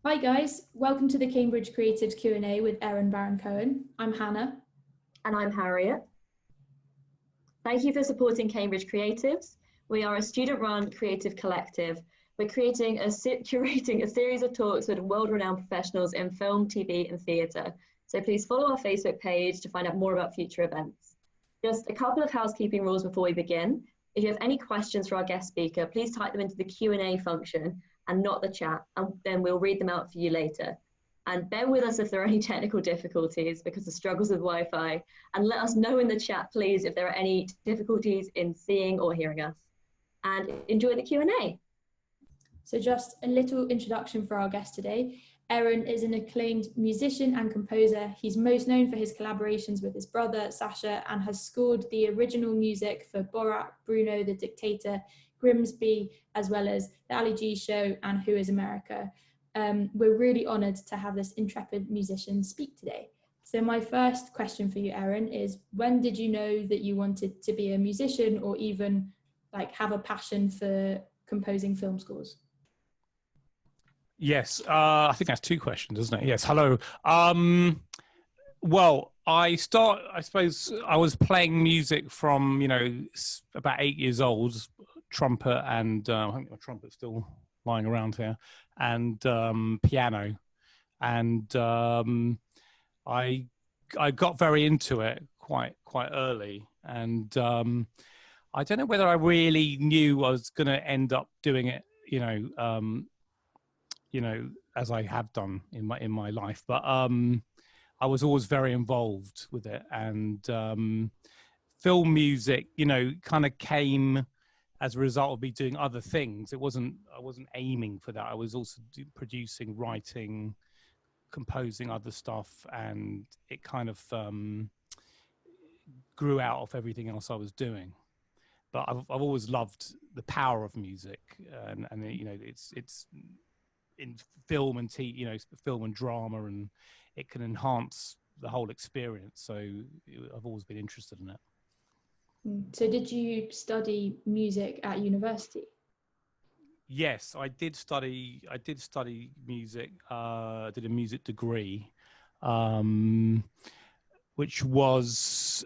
Hi guys, welcome to the Cambridge Creatives Q&A with Erran Baron Cohen. I'm Hannah. And I'm Harriet. Thank you for supporting Cambridge Creatives. We are a student-run creative collective. We're curating a series of talks with world-renowned professionals in film, TV, and theatre. So please follow our Facebook page to find out more about future events. Just a couple of housekeeping rules before we begin. If you have any questions for our guest speaker, please type them into the Q&A function and not the chat, and then we'll read them out for you later. And bear with us if there are any technical difficulties because of struggles with Wi-Fi, and let us know in the chat, please, if there are any difficulties in seeing or hearing us. And enjoy the Q&A. So just a little introduction for our guest today. Erran is an acclaimed musician and composer. He's most known for his collaborations with his brother, Sacha, and has scored the original music for Borat, Bruno, The Dictator, Grimsby, as well as The Ali G Show and Who is America. We're really honoured to have this intrepid musician speak today. So my first question for you, Erran, is when did you know that you wanted to be a musician or even have a passion for composing film scores? Yes, I think that's two questions, isn't it? Yes, hello. Well, I suppose I was playing music from, about 8 years old, trumpet and I think my trumpet's still lying around here, and piano. And I got very into it quite early. And I don't know whether I really knew I was going to end up doing it, as I have done in my life, but I was always very involved with it, and film music, kind of came as a result of me doing other things. I wasn't aiming for that. I was also producing, writing, composing other stuff, and it kind of grew out of everything else I was doing. But I've always loved the power of music, and it's in film and film and drama, and it can enhance the whole experience. So I've always been interested in it. So did you study music at university? Yes, I did study music. I did a music degree, which was,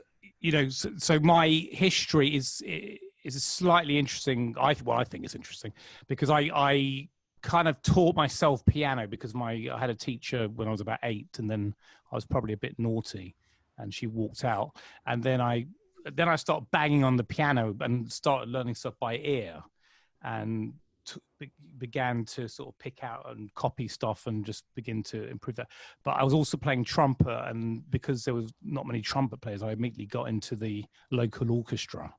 so my history is slightly interesting. I think it's interesting because I kind of taught myself piano because I had a teacher when I was about 8, and then I was probably a bit naughty, and she walked out, and then I started banging on the piano and started learning stuff by ear, and began to sort of pick out and copy stuff and just begin to improve that. But I was also playing trumpet, and because there was not many trumpet players, I immediately got into the local orchestra.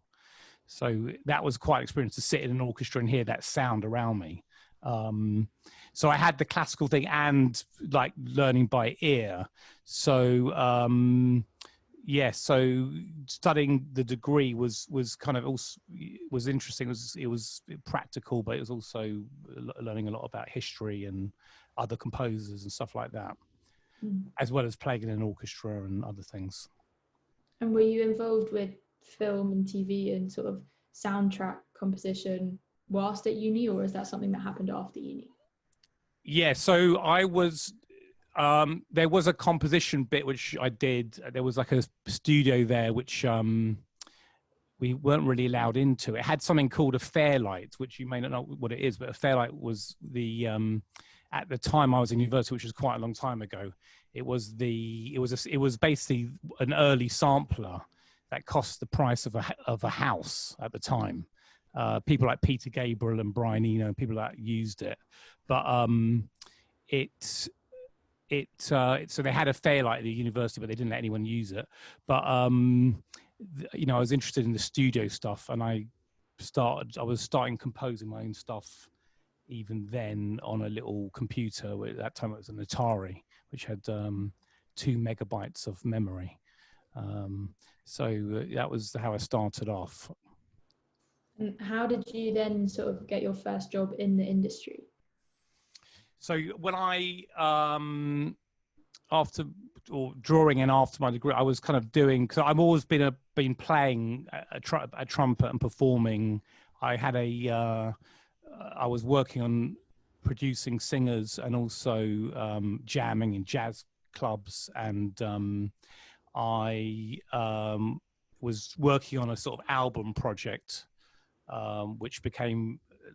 So that was quite an experience to sit in an orchestra and hear that sound around me. So I had the classical thing and learning by ear. So so studying the degree was kind of also was interesting. It was practical, but it was also learning a lot about history and other composers and stuff like that, as well as playing in an orchestra and other things. And were you involved with film and TV and sort of soundtrack composition whilst at uni, or is that something that happened after uni? Yeah, so I was, there was a composition bit which I did. There was a studio there which we weren't really allowed into. It had something called a Fairlight, which you may not know what it is, but a Fairlight was the, at the time I was in university, which was quite a long time ago, it was basically an early sampler that cost the price of a house at the time. People like Peter Gabriel and Brian Eno, people that used it, but so they had a Fairlight at the university, but they didn't let anyone use it. But I was interested in the studio stuff, and I was starting composing my own stuff even then on a little computer. At that time it was an Atari, which had 2 megabytes of memory. So that was how I started off. And how did you then sort of get your first job in the industry? So when during and after my degree, I was kind of doing, because I've always been playing a trumpet and performing. I was working on producing singers and also jamming in jazz clubs. And I was working on a sort of album project, which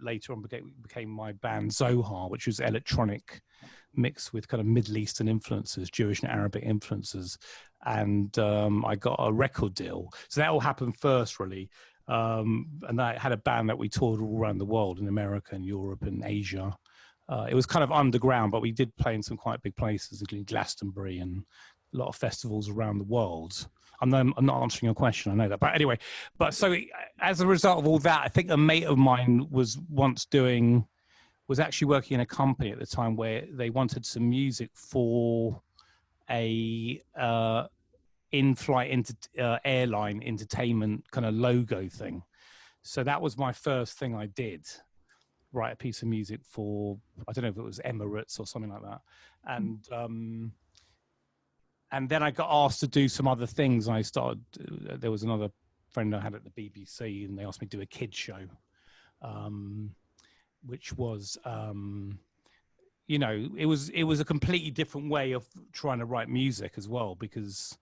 later on became my band Zohar, which was electronic mixed with kind of Middle Eastern influences, Jewish and Arabic influences. And I got a record deal. So that all happened first, really. And I had a band that we toured all around the world, in America and Europe and Asia. It was kind of underground, but we did play in some quite big places, including Glastonbury and a lot of festivals around the world. I'm not answering your question, I know that. But anyway, so as a result of all that, I think a mate of mine was actually working in a company at the time where they wanted some music for a in-flight airline entertainment kind of logo thing. So that was my first thing I did. Write a piece of music for, I don't know if it was Emirates or something like that. And then I got asked to do some other things. There was another friend I had at the BBC, and they asked me to do a kids show, which was, it was a completely different way of trying to write music as well, because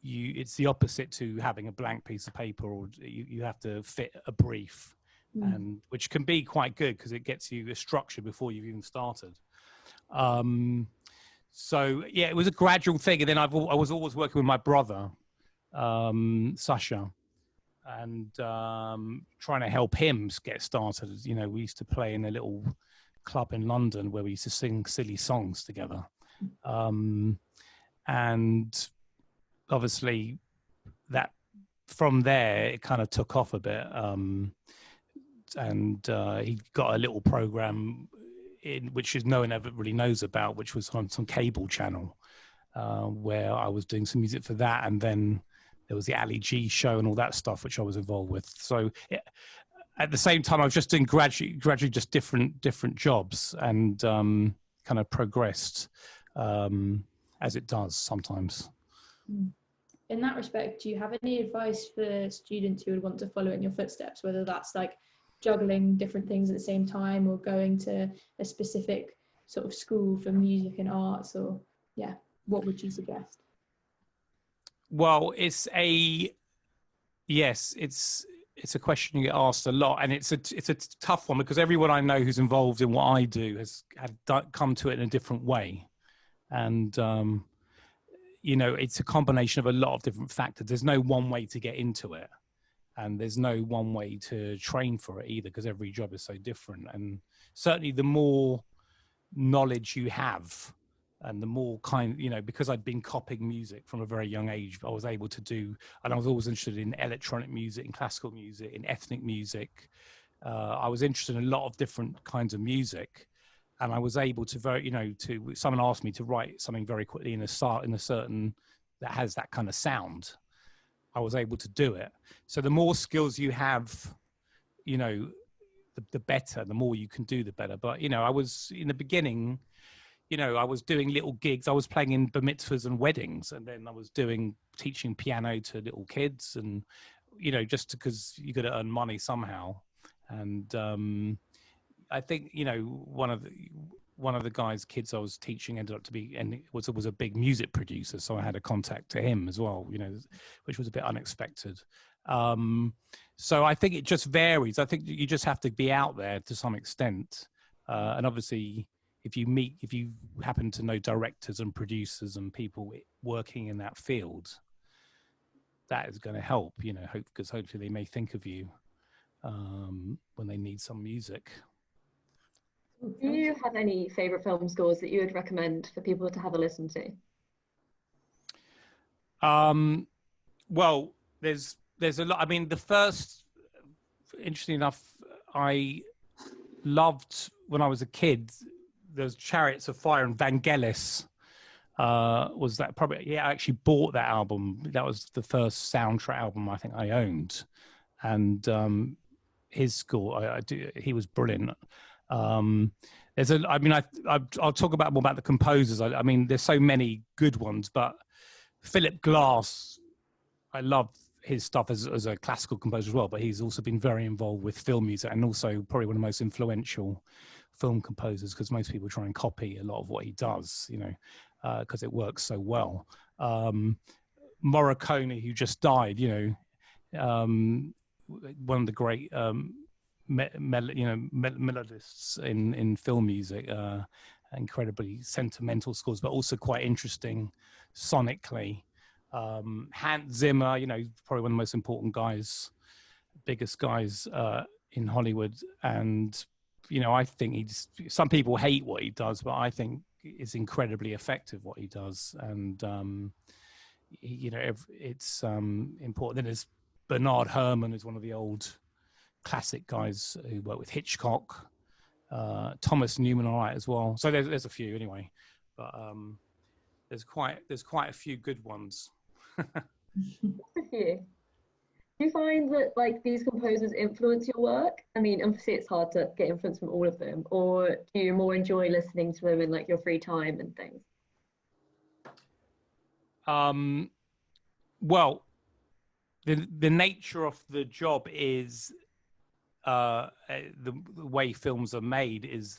it's the opposite to having a blank piece of paper, or you have to fit a brief. And which can be quite good because it gets you a structure before you've even started. So yeah, it was a gradual thing. And then I was always working with my brother, Sacha, and trying to help him get started. You know, we used to play in a little club in London where we used to sing silly songs together. And obviously that from there, it kind of took off a bit. And he got a little program which no one ever really knows about, which was on some cable channel, where I was doing some music for that. And then there was the Ali G show and all that stuff, which I was involved with. So at the same time, I was just doing gradually just different jobs, and kind of progressed as it does sometimes. In that respect, do you have any advice for students who would want to follow in your footsteps, whether that's like juggling different things at the same time, or going to a specific sort of school for music and arts, or what would you suggest? Well, it's a question you get asked a lot, and it's a tough one, because everyone I know who's involved in what I do has come to it in a different way. And it's a combination of a lot of different factors. There's no one way to get into it. And there's no one way to train for it either, because every job is so different. And certainly the more knowledge you have, and the more because I'd been copying music from a very young age, I was able to do, and I was always interested in electronic music, in classical music, in ethnic music. I was interested in a lot of different kinds of music. And I was able to someone asked me to write something very quickly in a certain, that has that kind of sound. I was able to do it. So the more skills you have, the better, the more you can do, the better. But, I was in the beginning, I was doing little gigs. I was playing in bar mitzvahs and weddings, and then I was teaching piano to little kids, and, just because you got to earn money somehow. And I think, one of the guys' kids I was teaching ended up to be, and was a big music producer. So I had a contact to him as well, which was a bit unexpected. So I think it just varies. I think you just have to be out there to some extent. And obviously if you happen to know directors and producers and people working in that field, that is going to help, because hopefully they may think of you when they need some music. Do you have any favourite film scores that you would recommend for people to have a listen to? Well, there's a lot. I mean, the first, interesting enough, I loved when I was a kid. There's Chariots of Fire, and Vangelis was that probably. Yeah, I actually bought that album. That was the first soundtrack album I think I owned, and his score, he was brilliant. I'll talk more about the composers. I mean, there's so many good ones, but Philip Glass, I love his stuff as a classical composer as well, but he's also been very involved with film music, and also probably one of the most influential film composers, because most people try and copy a lot of what he does, you know, because it works so well. Morricone, who just died, you know, one of the great melodists in film music, incredibly sentimental scores, but also quite interesting sonically. Hans Zimmer, you know, probably one of the most important guys, biggest guys in Hollywood, and you know, I think some people hate what he does, but I think it's incredibly effective what he does, and you know, it's important. Then there's Bernard Herrmann, who's one of the old classic guys who worked with Hitchcock. Thomas Newman, all right, as well. So there's a few anyway, but there's quite a few good ones. A few. Do you find that like these composers influence your work? I mean, obviously it's hard to get influence from all of them, or do you more enjoy listening to them in like your free time and things? Well, the nature of the job is the way films are made is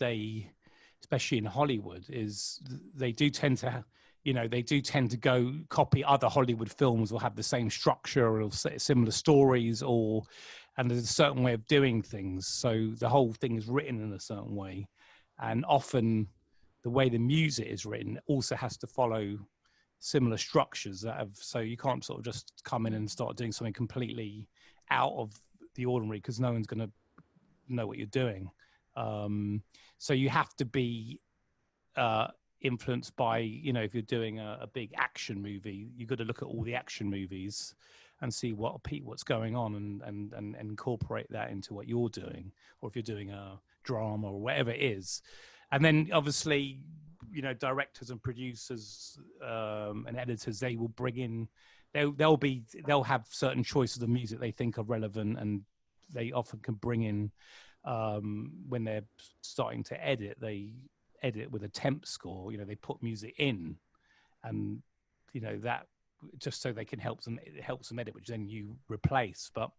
especially in Hollywood, is they do tend to go copy other Hollywood films, or have the same structure or similar stories, and there's a certain way of doing things. So the whole thing is written in a certain way, and often the way the music is written also has to follow similar structures so you can't sort of just come in and start doing something completely out of the ordinary, because no one's going to know what you're doing. So you have to be influenced by, you know, if you're doing a big action movie, you've got to look at all the action movies and see what's going on, and incorporate that into what you're doing. Or if you're doing a drama or whatever it is. And then obviously, you know, directors and producers and editors, they will bring in, they'll have certain choices of music they think are relevant, and they often can bring in, when they're starting to edit, they edit with a temp score. You know, they put music in, and you know, that just so they can help them edit, which then you replace. But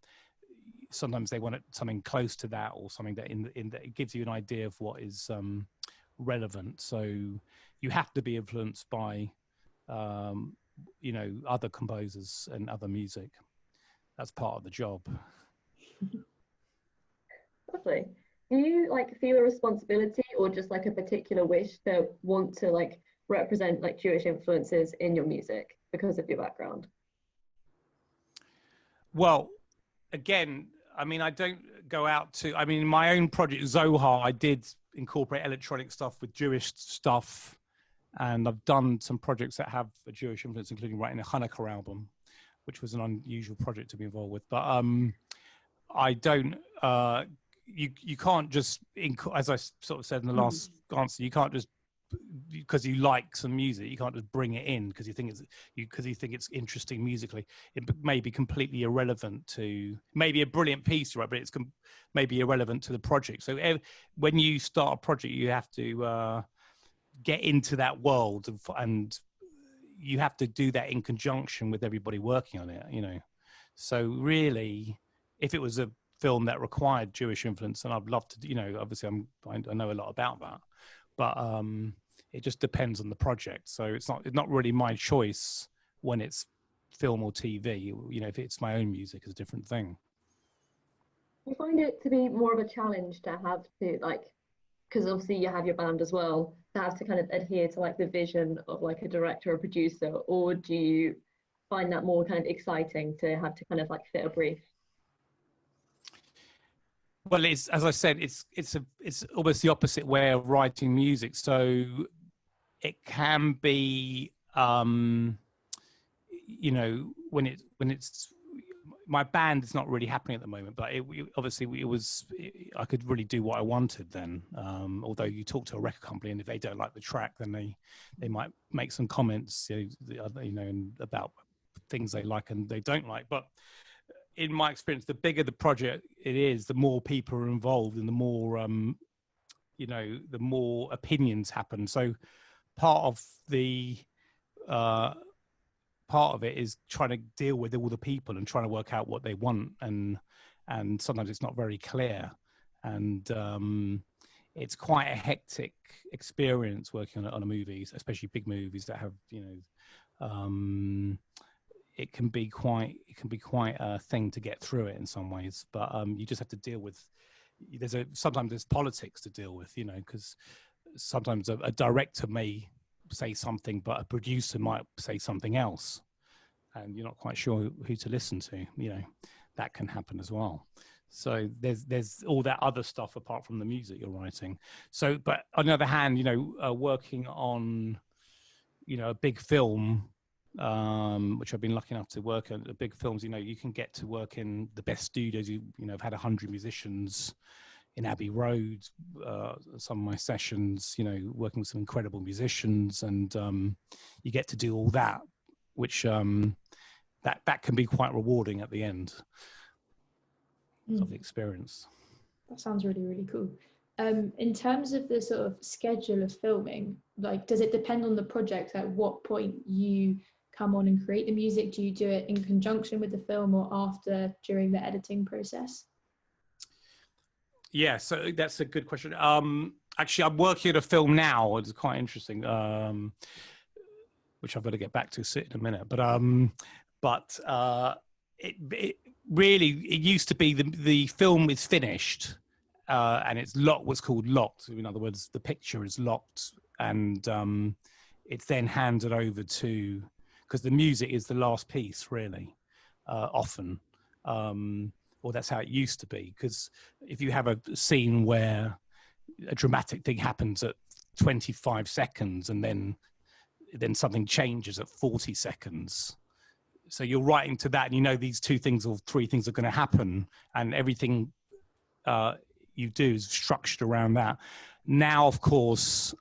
sometimes they want something close to that, or something that that it gives you an idea of what is relevant. So you have to be influenced by you know, other composers and other music. That's part of the job. Lovely. Do you like feel a responsibility, or just like a particular wish to want to like represent like Jewish influences in your music because of your background? Well, again, I mean, I don't go out to, I mean, in my own project, Zohar, I did incorporate electronic stuff with Jewish stuff. And I've done some projects that have a Jewish influence, including writing a Hanukkah album, which was an unusual project to be involved with. But I don't, you can't just, as I sort of said in the last answer, you can't just, because you like some music, you can't just bring it in because you think it's interesting musically. It may be completely irrelevant to, maybe a brilliant piece, right? But it's maybe irrelevant to the project. So when you start a project, you have to get into that world, and you have to do that in conjunction with everybody working on it, you know. So really, if it was a film that required Jewish influence, and I'd love to, you know, obviously I know a lot about that, but it just depends on the project. So it's not really my choice when it's film or TV. You know, if it's my own music, it's a different thing. You find it to be more of a challenge to have to like, because obviously you have your band as well, to have to kind of adhere to like the vision of like a director or producer, or do you find that more kind of exciting to have to kind of like fit a brief? Well, it's, as I said, it's almost the opposite way of writing music. So it can be, you know, when it's my band is not really happening at the moment, but I could really do what I wanted then. Although you talk to a record company, and if they don't like the track, then they might make some comments, you know, about things they like and they don't like. But in my experience, the bigger the project it is, the more people are involved, and the more you know, the more opinions happen. So part of it is trying to deal with all the people and trying to work out what they want, and sometimes it's not very clear, and it's quite a hectic experience working on a movie, especially big movies that have, it can be quite a thing to get through it in some ways, but you just have to deal with, sometimes there's politics to deal with, because sometimes a director may say something, but a producer might say something else, and you're not quite sure who to listen to. That can happen as well. So there's all that other stuff apart from the music you're writing. So, but on the other hand, working on, a big film, which I've been lucky enough to work on, the big films, you can get to work in the best studios. I've had 100 musicians in Abbey Road, some of my sessions, working with some incredible musicians, and you get to do all that, which that can be quite rewarding at the end of the experience. That sounds really, really cool. In terms of the sort of schedule of filming, like, does it depend on the project at what point you come on and create the music? Do you do it in conjunction with the film or after, during the editing process? Yeah, so that's a good question. Actually, I'm working on a film now. It's quite interesting, which I've got to get back to in a minute. But it really, it used to be the film is finished and it's locked. What's called locked. In other words, the picture is locked, and it's then handed over to, because the music is the last piece, really, often. Or that's how it used to be, because if you have a scene where a dramatic thing happens at 25 seconds and then something changes at 40 seconds, so you're writing to that, and these two things or three things are going to happen, and everything you do is structured around that. Now, of course,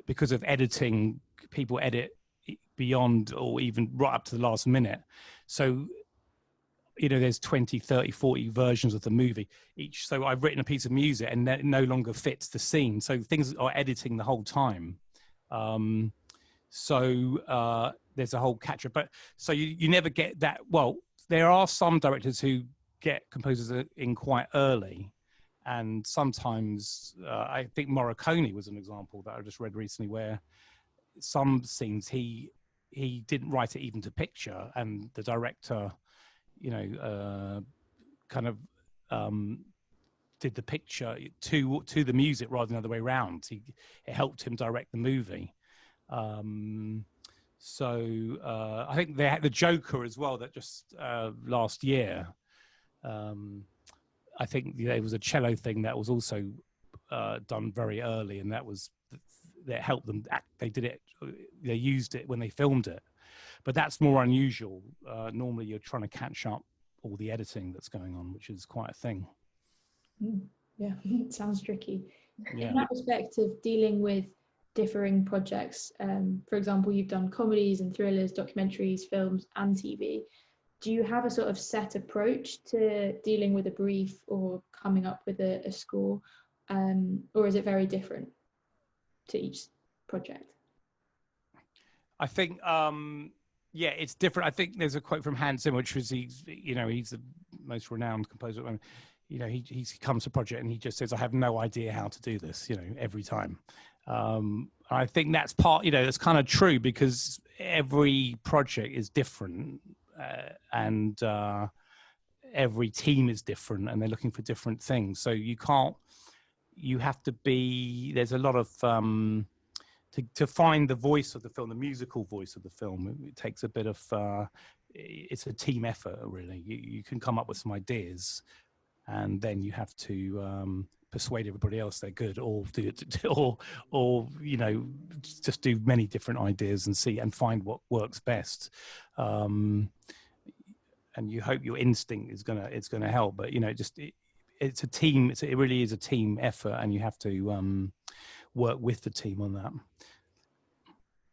because of editing, people edit beyond or even right up to the last minute. So there's 20, 30, 40 versions of the movie each. So I've written a piece of music and that no longer fits the scene. So things are editing the whole time. There's a whole catch up. But so you never get that. Well, there are some directors who get composers in quite early. And sometimes I think Morricone was an example that I just read recently, where some scenes he didn't write it even to picture, and the director did the picture to the music rather than the other way around. It helped him direct the movie. I think they had the Joker as well, that just last year. I think there was a cello thing that was also done very early, and that helped them. They used it when they filmed it. But that's more unusual. Normally, you're trying to catch up all the editing that's going on, which is quite a thing. Yeah, it sounds tricky. Yeah. In that respect of dealing with differing projects, for example, you've done comedies and thrillers, documentaries, films, and TV. Do you have a sort of set approach to dealing with a brief or coming up with a score, or is it very different to each project? I think yeah, it's different. I think there's a quote from Hans Zimmer, which was he's the most renowned composer. He comes to a project and he just says, I have no idea how to do this, every time. I think that's that's kind of true, because every project is different, and every team is different, and they're looking for different things. So you have to be, there's a lot of, to find the voice of the film, the musical voice of the film, it takes a bit of, it's a team effort, really. You can come up with some ideas, and then you have to persuade everybody else they're good, or do it, or just do many different ideas and find what works best. And you hope your instinct is gonna help, but it's a team. It really is a team effort, and you have to work with the team on that.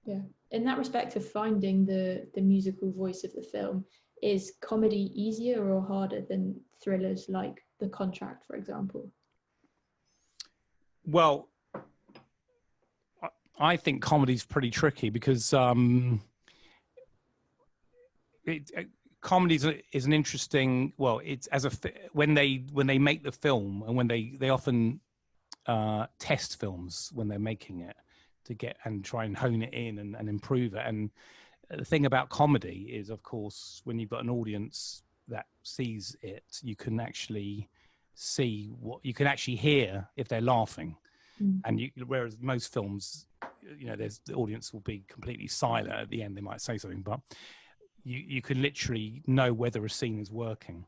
Yeah, in that respect of finding the musical voice of the film, is comedy easier or harder than thrillers like The Contract, for example? Well, I think comedy's pretty tricky, because comedy is an interesting. Well, it's when they make the film, and when they often test films when they're making it to get and try and hone it in and improve it. And the thing about comedy is, of course, when you've got an audience that sees it, you can actually see what you can actually hear if they're laughing. And whereas most films, you know, the audience will be completely silent at the end. They might say something, but you can literally know whether a scene is working.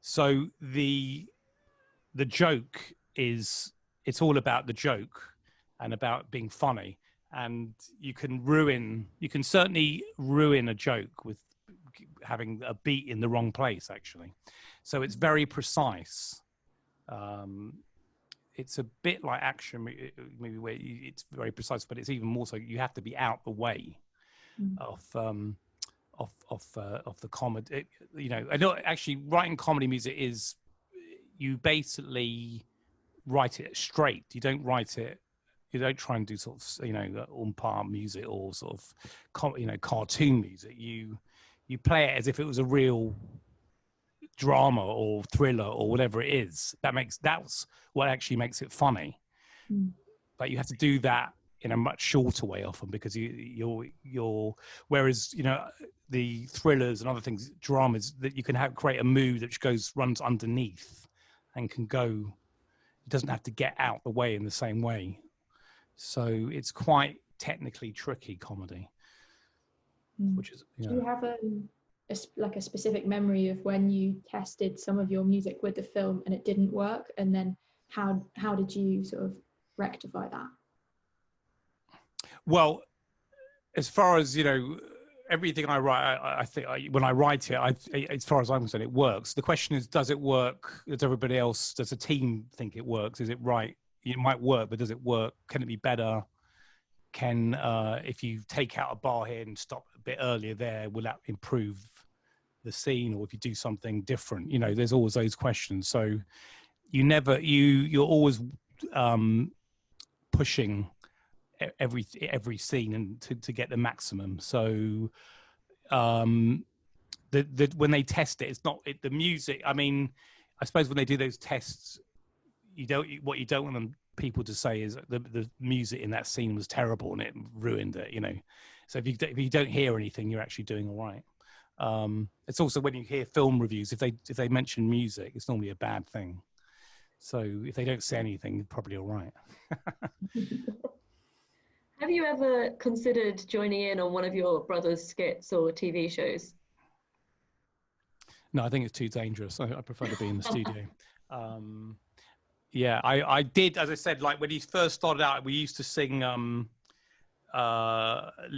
So the joke is, it's all about the joke and about being funny. And you can certainly ruin a joke with having a beat in the wrong place, actually. So it's very precise. It's a bit like action movie where it's very precise, but it's even more so. You have to be out the way of the comedy. You know, I know actually writing comedy music is, you basically write it straight. You don't write it. You don't try and do sort of, you know, on-par music or sort of, you know, cartoon music. You play it as if it was a real drama or thriller or whatever it is. That's what actually makes it funny. But you have to do that in a much shorter way often, because you're whereas, you know, the thrillers and other things, dramas, that you can create a mood that runs underneath and can go. It doesn't have to get out the way in the same way. So it's quite technically tricky comedy, which is, you know. Do you have a specific memory of when you tested some of your music with the film and it didn't work, and then how did you sort of rectify that? Well, as far as, you know, everything I write, I think when I write it, as far as I'm concerned, it works. The question is, does it work? Does everybody else, does the team think it works? Is it right? It might work, but does it work? Can it be better? Can, if you take out a bar here and stop a bit earlier there, will that improve the scene? Or if you do something different, you know, there's always those questions. So you're always pushing every scene and to get the maximum. So when they test it, it's not the music. I mean, I suppose when they do those tests, what you don't want people to say is the music in that scene was terrible and it ruined it, you know. So if you don't hear anything, you're actually doing all right. It's also when you hear film reviews, if they mention music, it's normally a bad thing. So if they don't say anything, you're probably all right. Have you ever considered joining in on one of your brother's skits or TV shows? No, I think it's too dangerous. I prefer to be in the studio. Yeah, I did, as I said, like when he first started out, we used to sing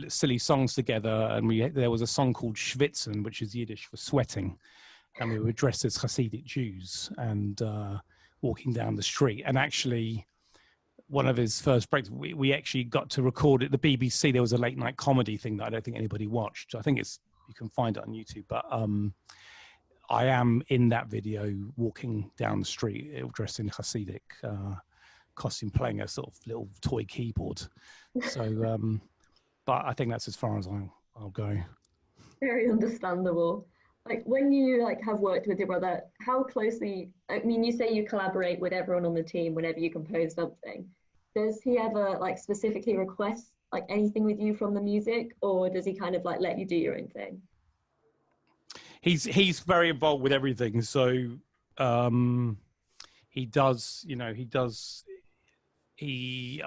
silly songs together, and there was a song called Schwitzen, which is Yiddish for sweating, and we were dressed as Hasidic Jews and walking down the street. And actually, one of his first breaks, we actually got to record it. The BBC, there was a late night comedy thing that I don't think anybody watched. I think you can find it on YouTube, but I am in that video walking down the street dressed in Hasidic costume, playing a sort of little toy keyboard. So, but I think that's as far as I'll go. Very understandable. Like when you have worked with your brother, how closely, I mean, you say you collaborate with everyone on the team whenever you compose something. Does he ever specifically request anything with you from the music, or does he kind of let you do your own thing? He's very involved with everything. So he does, I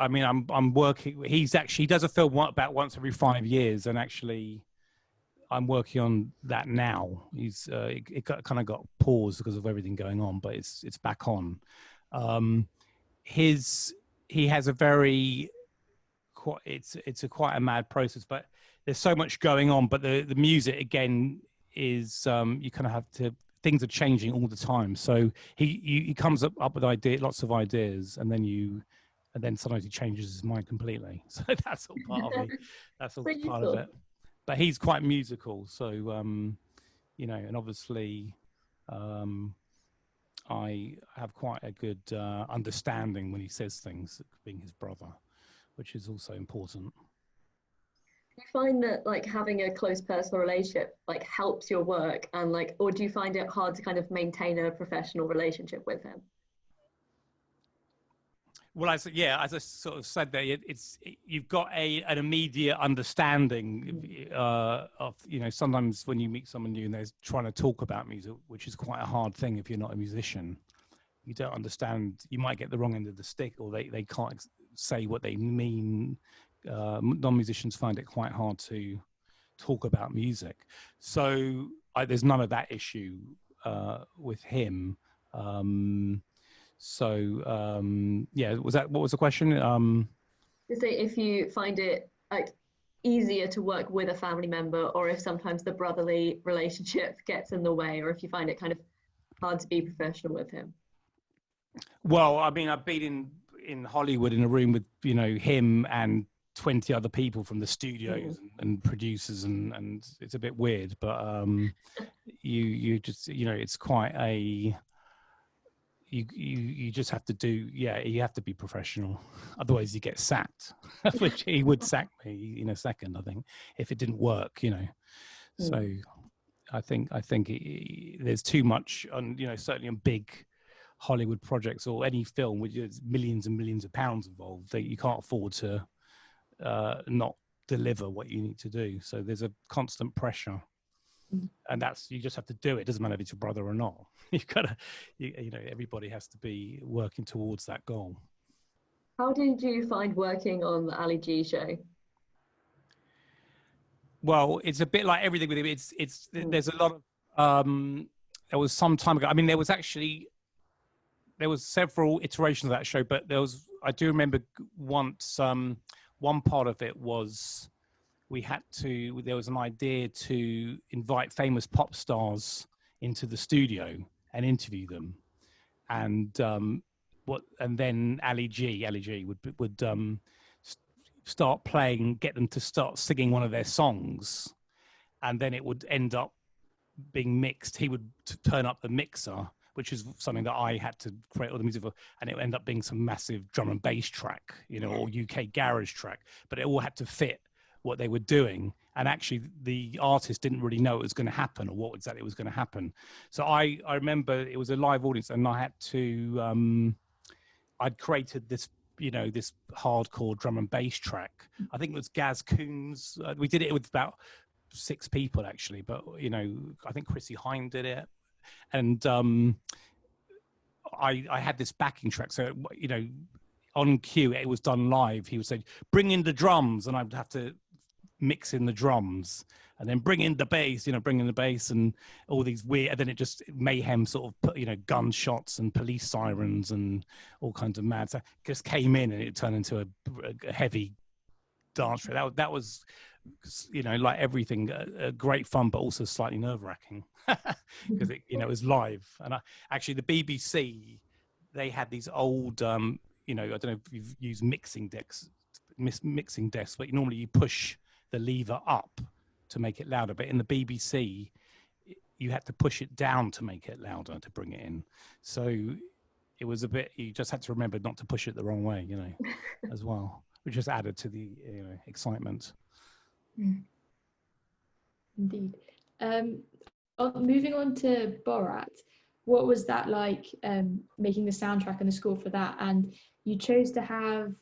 mean, I'm working, he does a film about once every 5 years, and actually I'm working on that now. It kind of got paused because of everything going on, but it's back on. He has a very, it's quite a mad process, but there's so much going on. But the music again is you kind of have to. Things are changing all the time, so he comes up with lots of ideas, and then sometimes he changes his mind completely. So that's all part of it. That's all part of it. But he's quite musical, so and obviously I have quite a good understanding when he says things, being his brother, which is also important. Do you find that having a close personal relationship helps your work, and or do you find it hard to kind of maintain a professional relationship with him? Well, as I sort of said there, you've got an immediate understanding of, you know, sometimes when you meet someone new and they're trying to talk about music, which is quite a hard thing if you're not a musician, you don't understand, you might get the wrong end of the stick, or they can't say what they mean. Non-musicians find it quite hard to talk about music. So there's none of that issue with him. Yeah, what was the question? To say if you find it like easier to work with a family member, or if sometimes the brotherly relationship gets in the way, or if you find it kind of hard to be professional with him. Well, I mean, I've been in Hollywood in a room with, you know, him and 20 other people from the studios and producers, and it's a bit weird, but you just, you know, it's quite a, you just have to do, you have to be professional, otherwise you get sacked. Which he would sack me in a second, I think, if it didn't work, you know. So I think there's too much on, you know, certainly on big Hollywood projects or any film with millions and millions of pounds involved, that you can't afford to not deliver what you need to do. So there's a constant pressure. And you just have to do it. It doesn't matter if it's your brother or not. You've got to, you know, everybody has to be working towards that goal. How did you find working on the Ali G show? Well, it's a bit like everything with him. There's a lot of, there was some time ago. I mean, there was several iterations of that show, but I do remember once, one part of it was, there was an idea to invite famous pop stars into the studio and interview them. And then Ali G would start playing, get them to start singing one of their songs. And then it would end up being mixed. He would turn up the mixer, which is something that I had to create all the music for, and it would end up being some massive drum and bass track, you know, or UK garage track, but it all had to fit what they were doing. And actually the artist didn't really know it was going to happen or what exactly was going to happen. So I remember it was a live audience, and I had to, I'd created this, you know, this hardcore drum and bass track. I think it was Gaz Coons. We did it with about 6 people actually, but, you know, I think Chrissy Hine did it. And I had this backing track. So, you know, on cue, it was done live. He would say, bring in the drums, and I'd have to mix in the drums, and then bring in the bass, and all these weird, and then it just mayhem sort of, you know, gunshots and police sirens and all kinds of mad stuff just came in, and it turned into a heavy dance track. That was, you know, like everything, great fun, but also slightly nerve-wracking because it, you know, it was live. And actually the BBC, they had these old, you know, I don't know if you've used mixing desks, but normally you push the lever up to make it louder, but in the BBC you had to push it down to make it louder to bring it in. So it was a bit, you just had to remember not to push it the wrong way, you know, as well, which just added to the, you know, excitement. Indeed. Moving on to Borat, what was that like, making the soundtrack and the score for that? And you chose to have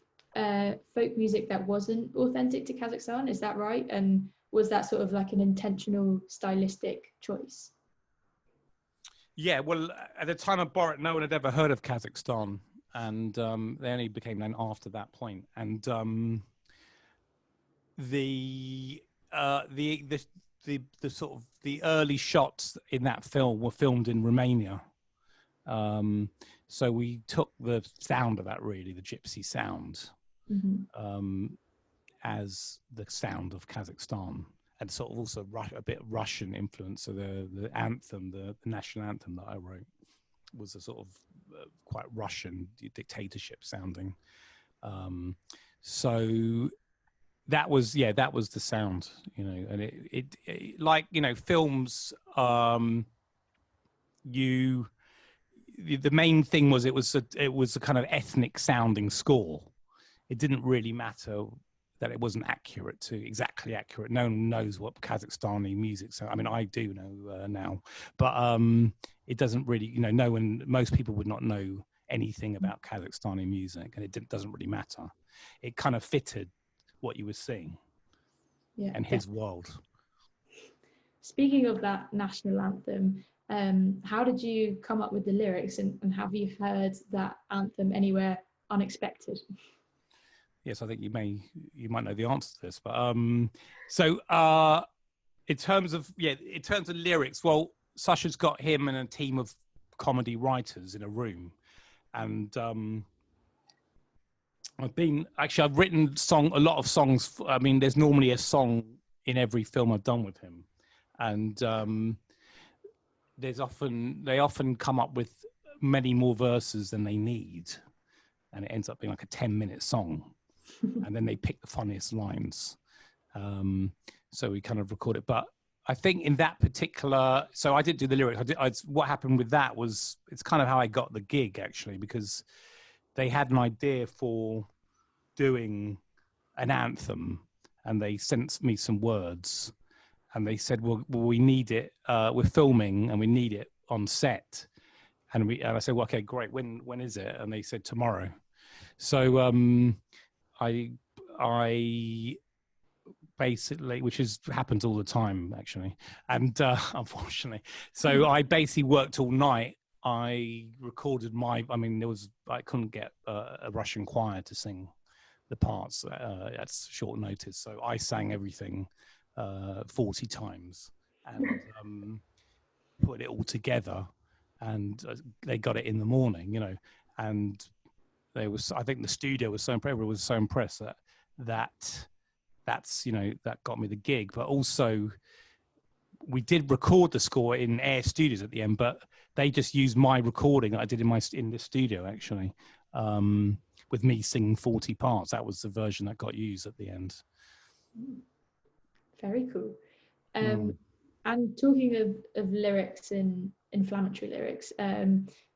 folk music that wasn't authentic to Kazakhstan, is that right? And was that sort of like an intentional stylistic choice? Yeah, well, at the time of Borat, no one had ever heard of Kazakhstan, and they only became known after that point. And the sort of the early shots in that film were filmed in Romania. So we took the sound of that, really, the gypsy sound, as the sound of Kazakhstan, and sort of also a bit Russian influence. So the anthem, the national anthem that I wrote, was a sort of quite Russian dictatorship sounding. So that was the sound, you know. And it like, you know, films, the main thing was it was a kind of ethnic sounding score. It didn't really matter that it wasn't exactly accurate. No one knows what Kazakhstani music sounds. I mean, I do know now, but it doesn't really, you know, most people would not know anything about Kazakhstani music, and it doesn't really matter. It kind of fitted what you were seeing and his world. Speaking of that national anthem, how did you come up with the lyrics, and have you heard that anthem anywhere unexpected? Yes, I think you might know the answer to this, but in terms of lyrics, well, Sacha's got him and a team of comedy writers in a room, and I've written a lot of songs. I mean, there's normally a song in every film I've done with him, and they often come up with many more verses than they need, and it ends up being like a 10-minute song. And then they pick the funniest lines. So we kind of record it. But I think in that particular, so I did do the lyrics. What happened with that was, it's kind of how I got the gig, actually, because they had an idea for doing an anthem, and they sent me some words, and they said, well we need it. We're filming and we need it on set. And I said, well, okay, great. When is it? And they said tomorrow. So I basically, which happens all the time, actually, and unfortunately, so I basically worked all night. I recorded I couldn't get a Russian choir to sing the parts at short notice, so I sang everything 40 times and put it all together, and they got it in the morning, and I think the studio was so impressed that got me the gig. But also, we did record the score in Air Studios at the end, but they just used my recording that I did in the studio, actually, with me singing 40 parts. That was the version that got used at the end. Very cool. And talking of lyrics and inflammatory lyrics,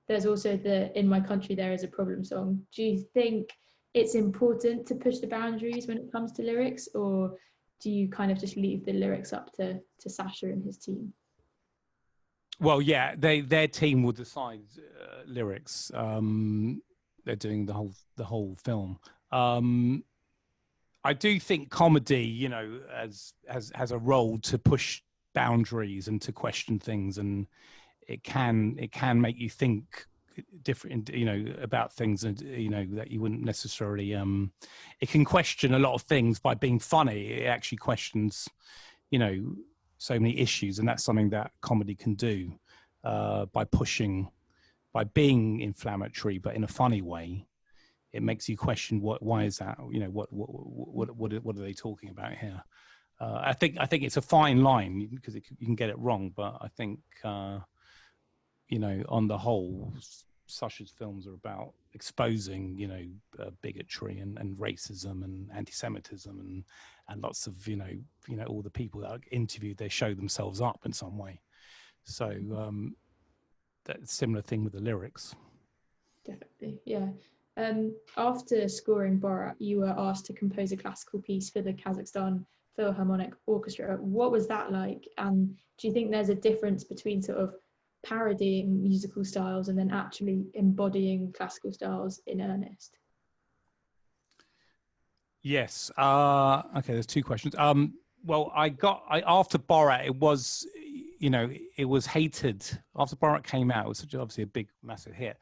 there's also the "In My Country There Is a Problem" song. Do you think it's important to push the boundaries when it comes to lyrics, or do you kind of just leave the lyrics up to Sacha and his team? Well, yeah, their team will decide lyrics. They're doing the whole film. I do think comedy, has a role to push boundaries and to question things, and it can make you think different, about things, and that you wouldn't necessarily. It can question a lot of things by being funny. It actually questions, so many issues, and that's something that comedy can do by being inflammatory, but in a funny way. It makes you question why is that? What are they talking about here? I think it's a fine line, because you can get it wrong, but I think on the whole, Sacha's films are about exposing bigotry and racism and anti-Semitism and lots of all the people that are interviewed, they show themselves up in some way. So that's a similar thing with the lyrics. Definitely, yeah. After scoring Borat, you were asked to compose a classical piece for the Kazakhstan Philharmonic Orchestra. What was that like? And do you think there's a difference between sort of parodying musical styles and then actually embodying classical styles in earnest? Yes. Okay, there's two questions. Well, after Borat, it was, it was hated. After Borat came out, it was obviously a big, massive hit.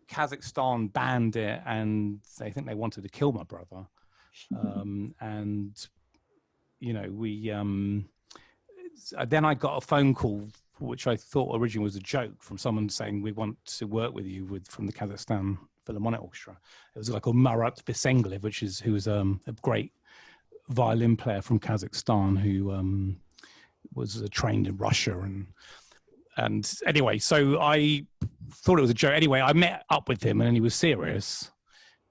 Kazakhstan banned it, and they think they wanted to kill my brother. And then I got a phone call, which I thought originally was a joke, from someone saying, we want to work with you from the Kazakhstan Philharmonic Orchestra. It was like a Murat Bisenglev, who was a great violin player from Kazakhstan, who was trained in Russia, and anyway, so I thought it was a joke. Anyway, I met up with him, and he was serious,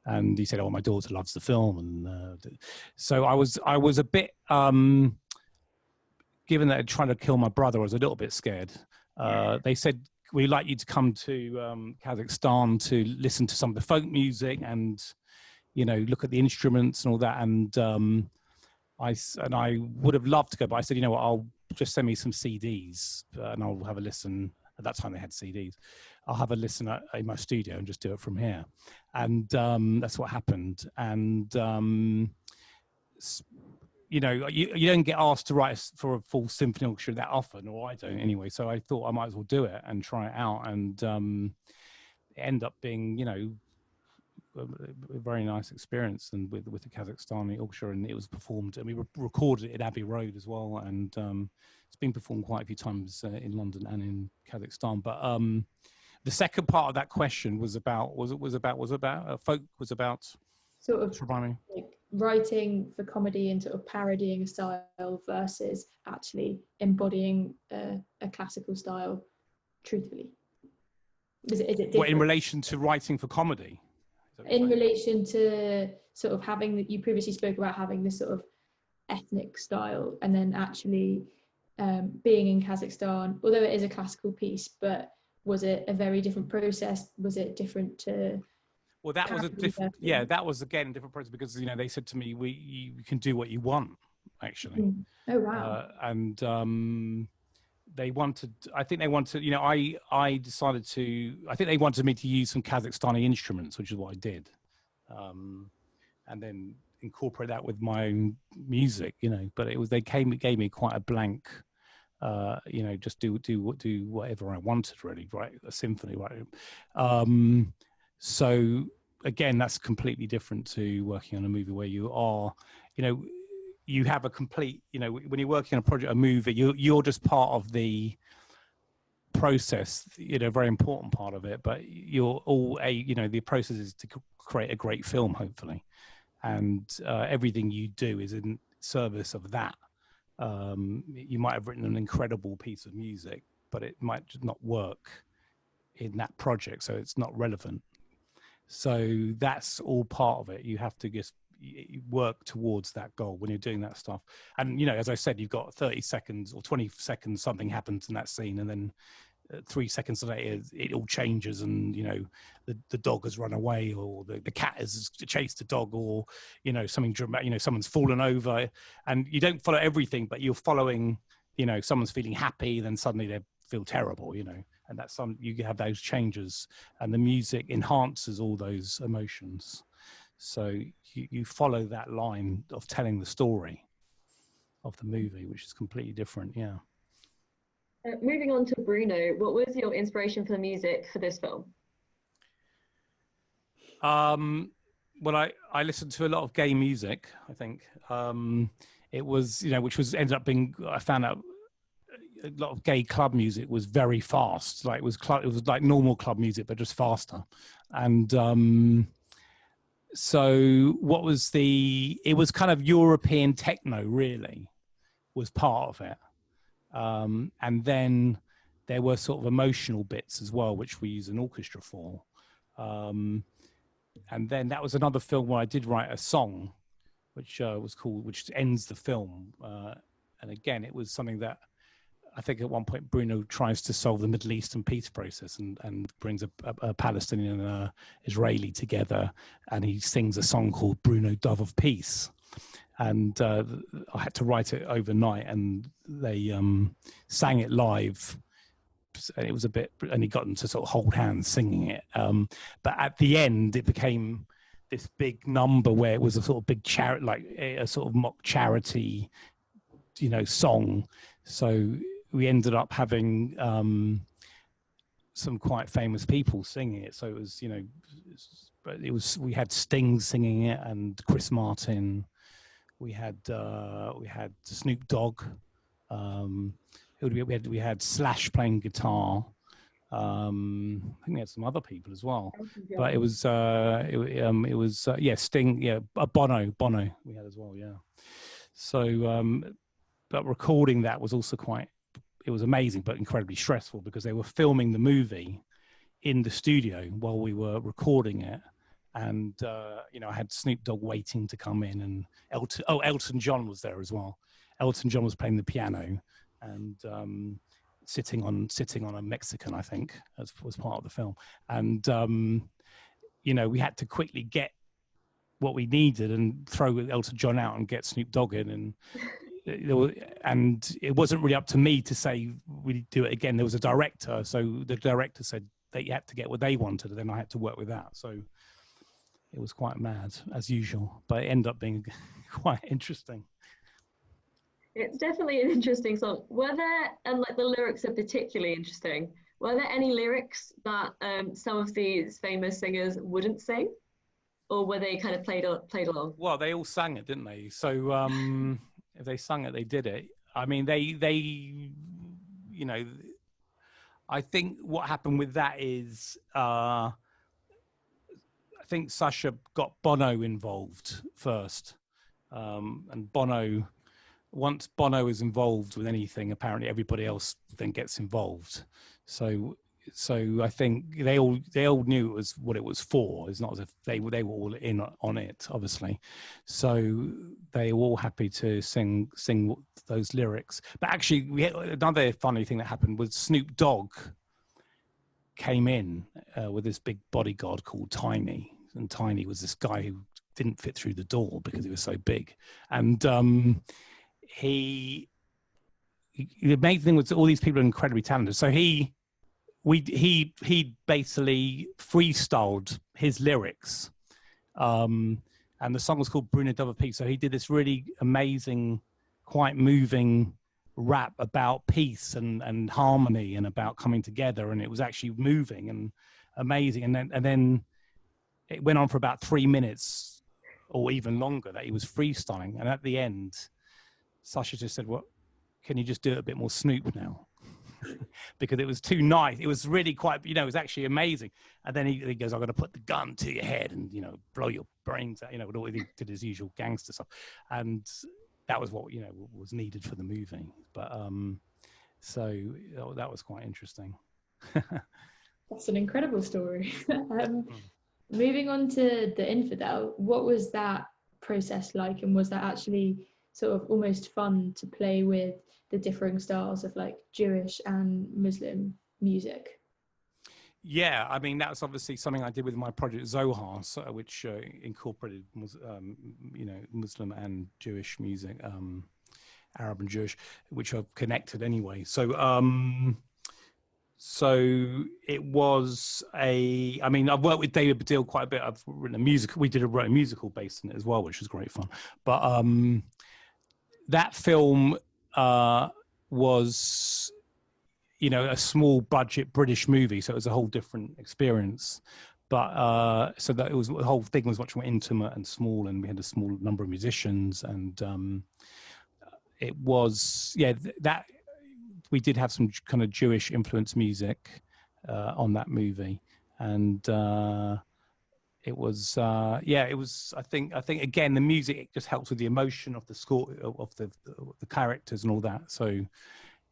and he said, "Oh, my daughter loves the film," and so I was a bit, given that they're trying to kill my brother, I was a little bit scared. They said, we'd like you to come to Kazakhstan to listen to some of the folk music and look at the instruments and all that, and I would have loved to go, but I said, I'll just send me some CDs and I'll have a listen. At that time they had CDs. I'll have a listen in my studio and just do it from here. And that's what happened. And, you know, you don't get asked to write for a full symphony orchestra that often, or I don't anyway. So I thought I might as well do it and try it out. And it ended up being, you know, a very nice experience, and with the Kazakhstani orchestra, and it was performed, and we recorded it at Abbey Road as well, and it's been performed quite a few times in London and in Kazakhstan. But the second part of that question was about sort of like writing for comedy and sort of parodying a style versus actually embodying a classical style truthfully. Is it different? Well, in relation to writing for comedy? In relation to sort of having, you previously spoke about having this sort of ethnic style, and then actually being in Kazakhstan, although it is a classical piece, but was it a very different process? Was it different to? Well, that was a different, yeah, that was again a different process, because, you know, they said to me, you can do what you want, actually. Oh, wow. And they wanted, I think they wanted, you know, I decided to, I think they wanted me to use some Kazakhstani instruments, which is what I did. And then incorporate that with my own music, you know, but it was, it gave me quite a blank, you know, just do whatever I wanted, really, right? A symphony, right? So again, that's completely different to working on a movie where you are, you know, you have a complete, you know, when you're working on a project, a movie, you're just part of the process, you know, very important part of it, but you're all you know, the process is to create a great film, hopefully. And everything you do is in service of that. You might have written an incredible piece of music, but it might just not work in that project, so it's not relevant. So that's all part of it. You have to just work towards that goal when you're doing that stuff. And, you know, as I said, you've got 30 seconds or 20 seconds, something happens in that scene, and then 3 seconds later it all changes, and, you know, the dog has run away, or the cat has chased the dog, or, you know, something dramatic, you know, someone's fallen over, and you don't follow everything, but you're following, you know, someone's feeling happy, then suddenly they feel terrible, you know, and that's you have those changes, and the music enhances all those emotions. So you follow that line of telling the story of the movie, which is completely different. Yeah. Moving on to Bruno, what was your inspiration for the music for this film? Well, I listened to a lot of gay music, I think. It was, you know, which was ended up being, I found out a lot of gay club music was very fast. Like it was like normal club music, but just faster. And so what was it was kind of European techno, really, was part of it. And then there were sort of emotional bits as well, which we use an orchestra for. And then that was another film where I did write a song, which was called, which ends the film. And again, it was something that I think at one point Bruno tries to solve the Middle Eastern peace process, and brings a Palestinian and an Israeli together, and he sings a song called Bruno, Dove of Peace. And I had to write it overnight, and they sang it live. And it was a bit, and he got them to sort of hold hands singing it. But at the end, it became this big number where it was a sort of big charity, like a sort of mock charity, you know, song. So we ended up having some quite famous people singing it. So it was, you know, but it was, we had Sting singing it, and Chris Martin. We had Snoop Dogg. We had Slash playing guitar. I think we had some other people as well, but it was yeah, Sting, yeah, Bono we had as well, yeah. So but recording that was also it was amazing, but incredibly stressful, because they were filming the movie in the studio while we were recording it. And, you know, I had Snoop Dogg waiting to come in, and Elton John was there as well. Elton John was playing the piano, and sitting on a Mexican, I think, was part of the film. And, you know, we had to quickly get what we needed and throw Elton John out and get Snoop Dogg in. And it wasn't really up to me to say we do it again. There was a director, so the director said you had to get what they wanted, and then I had to work with that. So it was quite mad as usual, but it ended up being quite interesting. It's definitely an interesting song. Were there, and like the lyrics are particularly interesting, were there any lyrics that some of these famous singers wouldn't sing? Or were they kind of played along? Well, they all sang it, didn't they? So if they sung it, they did it. I mean, they you know, I think what happened with that is I think Sacha got Bono involved first, and Bono, once Bono is involved with anything, apparently everybody else then gets involved. So I think they all knew it was what it was for. It's not as if they were all in on it, obviously. So they were all happy to sing those lyrics. But actually, we had another funny thing that happened was Snoop Dogg came in with this big bodyguard called Tiny, and Tiny was this guy who didn't fit through the door because he was so big, and the main thing was all these people are incredibly talented. So he basically freestyled his lyrics, and the song was called Bruno Double Peace. So he did this really amazing, quite moving rap about peace and harmony and about coming together, and it was actually moving and amazing. And then it went on for about 3 minutes or even longer that he was freestyling. And at the end, Sacha just said, "What? Can you just do it a bit more Snoop now?" Because it was too nice. It was really quite, it was actually amazing. And then he goes, "I'm going to put the gun to your head and, blow your brains out," he did his usual gangster stuff. And that was what, was needed for the movie. But so that was quite interesting. That's an incredible story. Moving on to The Infidel, what was that process like? And was that actually sort of almost fun to play with the differing styles of like Jewish and Muslim music? Yeah, I mean, that's obviously something I did with my project Zohar, which incorporated, Muslim and Jewish music, Arab and Jewish, which are connected anyway. So it was I've worked with David Baddiel quite a bit. I've written a musical. We wrote a musical based on it as well, which was great fun. But that film was, a small budget British movie, so it was a whole different experience. But so that the whole thing was much more intimate and small, and we had a small number of musicians, and it was that we did have some kind of Jewish influenced music on that movie, and it was it was. I think again the music just helps with the emotion of the score of the characters and all that. So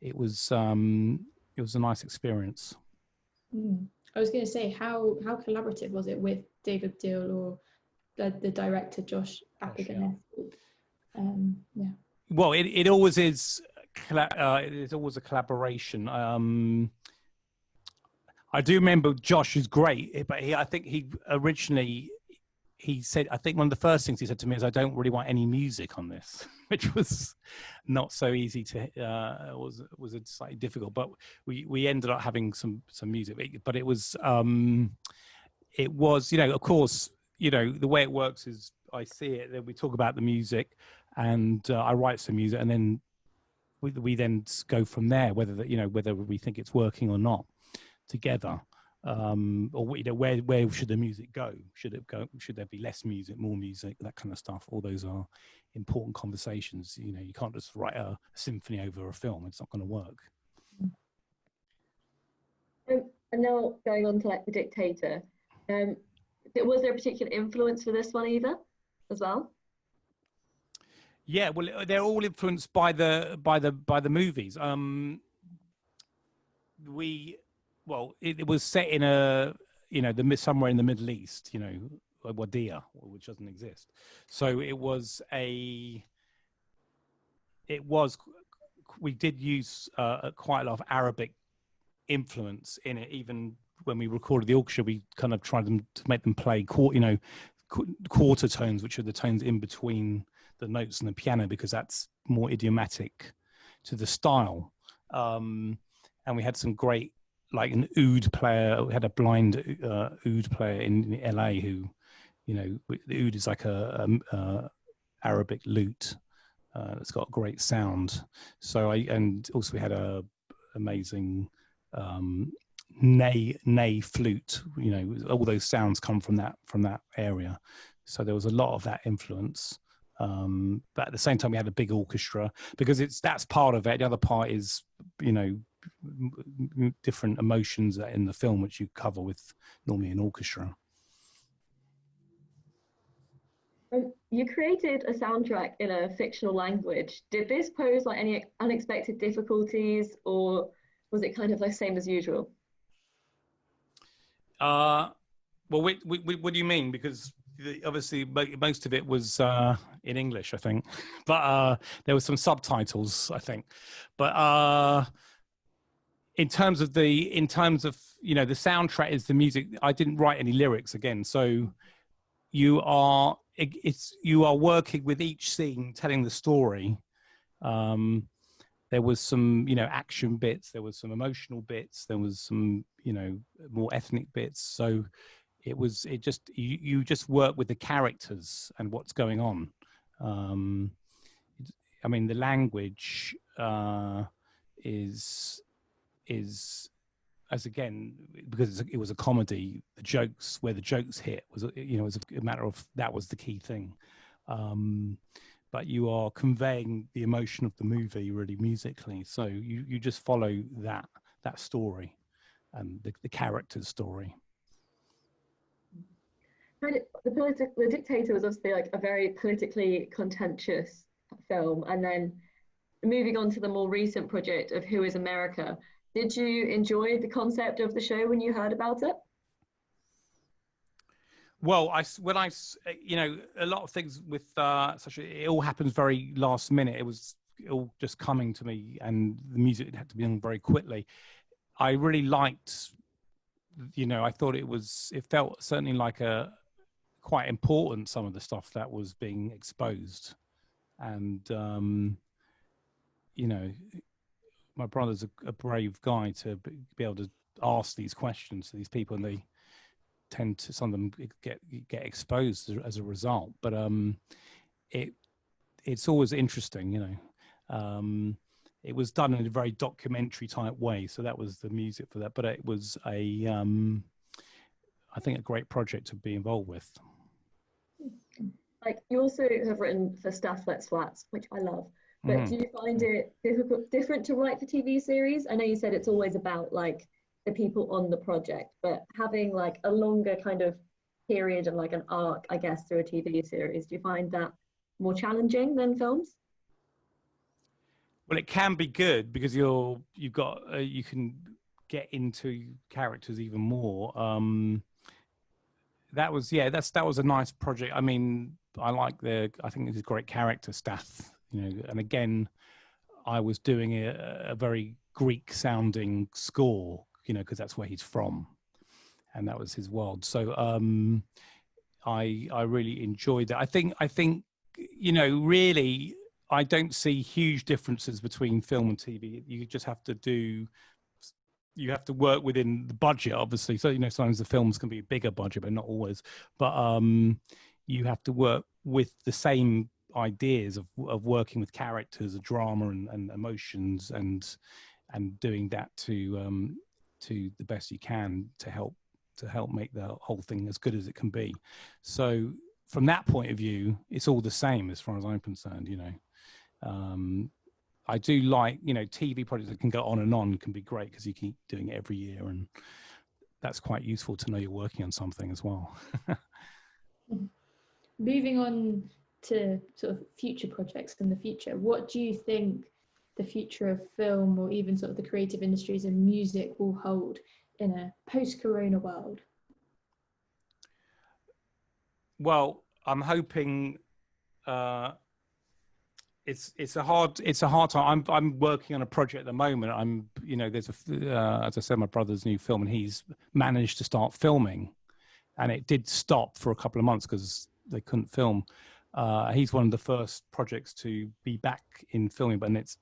it was a nice experience. I was going to say, how collaborative was it with David Baddiel or the director Josh Appigan? Yeah. Well, it always is. It's always a collaboration. I do remember Josh is great, but I think he originally said, I think one of the first things he said to me is, "I don't really want any music on this," which was not so easy to was slightly difficult, but we ended up having some music. But it was of course, the way it works is I see it, then we talk about the music, and I write some music, and then we then go from there, whether we think it's working or not together, or where should the music go? Should there be less music, more music, that kind of stuff? All those are important conversations. You can't just write a symphony over a film. It's not going to work. And now going on to like The Dictator, was there a particular influence for this one either as well? Yeah, well, they're all influenced by the movies. It was set in somewhere in the Middle East, Wadia, which doesn't exist. So we did use quite a lot of Arabic influence in it. Even when we recorded the orchestra, we kind of tried to make them play quarter tones, which are the tones in between the notes and the piano, because that's more idiomatic to the style. And we had some great like an oud player. We had a blind oud player in LA who, you know, the oud is like a Arabic lute that's got great sound. So and also we had a amazing ney flute. You know, all those sounds come from that area. So there was a lot of that influence. But at the same time, we had a big orchestra because that's part of it. The other part is, you know, different emotions in the film, which you cover with normally an orchestra. You created a soundtrack in a fictional language. Did this pose like any unexpected difficulties, or was it kind of like same as usual? Well, what do you mean? Because obviously most of it was in English, I think, but there were some subtitles, I think. But in terms of you know, the soundtrack is the music. I didn't write any lyrics again, so you are working with each scene, telling the story. There was some, you know, action bits, there was some emotional bits, there was some, you know, more ethnic bits. So you just work with the characters and what's going on. I mean, the language is as again, because it was a comedy, the jokes hit was, you know, was a matter of, that was the key thing. But you are conveying the emotion of the movie really musically. So you just follow that story and the character's story. The Dictator was obviously like a very politically contentious film, and then moving on to the more recent project of Who is America. Did you enjoy the concept of the show when you heard about it? Well, you know, a lot of things with it all happens very last minute. It was all just coming to me, and the music had to be done very quickly. I really liked, you know, I thought it felt certainly like quite important, some of the stuff that was being exposed. And, you know, my brother's a brave guy to be able to ask these questions to these people, and they tend to, some of them get exposed as a result. But it's always interesting, you know. It was done in a very documentary type way, so that was the music for that. But it was I think a great project to be involved with. Like, you also have written for Stuff That's Flats, which I love. But do you find it different to write for TV series? I know you said it's always about like the people on the project, but having like a longer kind of period and like an arc, I guess, through a TV series, do you find that more challenging than films? Well, it can be good because you can get into characters even more. That was a nice project. I mean, I think it's a great character staff, you know. And again, I was doing a very Greek sounding score, you know, because that's where he's from, and that was his world. So I really enjoyed that. I think you know, really, I don't see huge differences between film and TV. You just have to work within the budget, obviously. So, you know, sometimes the films can be a bigger budget, but not always. But you have to work with the same ideas of working with characters, drama and emotions, and doing that to the best you can to help make the whole thing as good as it can be. So from that point of view, it's all the same as far as I'm concerned, you know. I do like, you know, TV projects that can go on and on can be great because you keep doing it every year, and that's quite useful to know you're working on something as well. Moving on to sort of future projects in the future, what do you think the future of film, or even sort of the creative industries and music, will hold in a post-corona world? Well, I'm hoping it's a hard time. I'm working on a project at the moment. You know, there's as I said, my brother's new film, and he's managed to start filming, and it did stop for a couple of months because they couldn't film. He's one of the first projects to be back in filming, but it's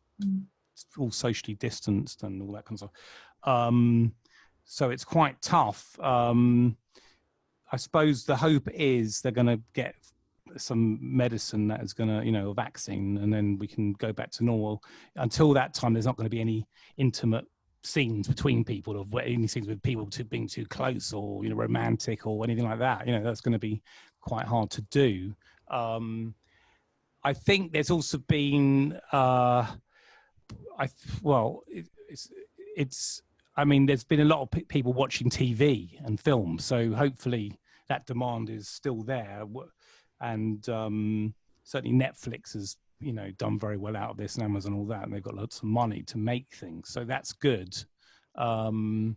all socially distanced and all that kind of stuff. so it's quite tough. I suppose the hope is they're going to get some medicine that is going to, a vaccine, and then we can go back to normal. Until that time, there's not going to be any intimate scenes between people, or any scenes with people being too close, or romantic or anything like that. That's going to be quite hard to do. I think there's also been there's been a lot of people watching TV and film, so hopefully that demand is still there. And certainly Netflix has, done very well out of this, and Amazon, all that, and they've got lots of money to make things, so that's good. But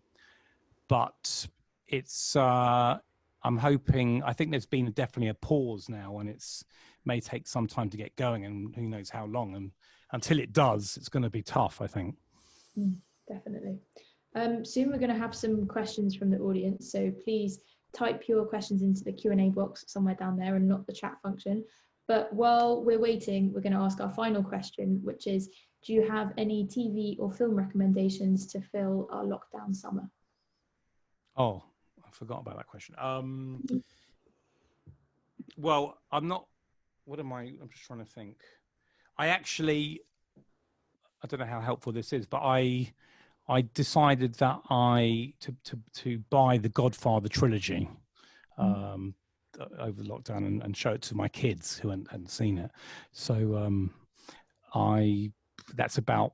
it's, I'm hoping, I think there's been definitely a pause now, and it's may take some time to get going, and who knows how long. And until it does, it's going to be tough, I think. Definitely. Soon we're going to have some questions from the audience, so please type your questions into the Q&A box somewhere down there and not the chat function. But while we're waiting, we're going to ask our final question, which is, do you have any TV or film recommendations to fill our lockdown summer? Oh, I forgot about that question. Well, I'm just trying to think. I don't know how helpful this is, but I decided that to buy the Godfather Trilogy over lockdown and show it to my kids who hadn't seen it. So that's about,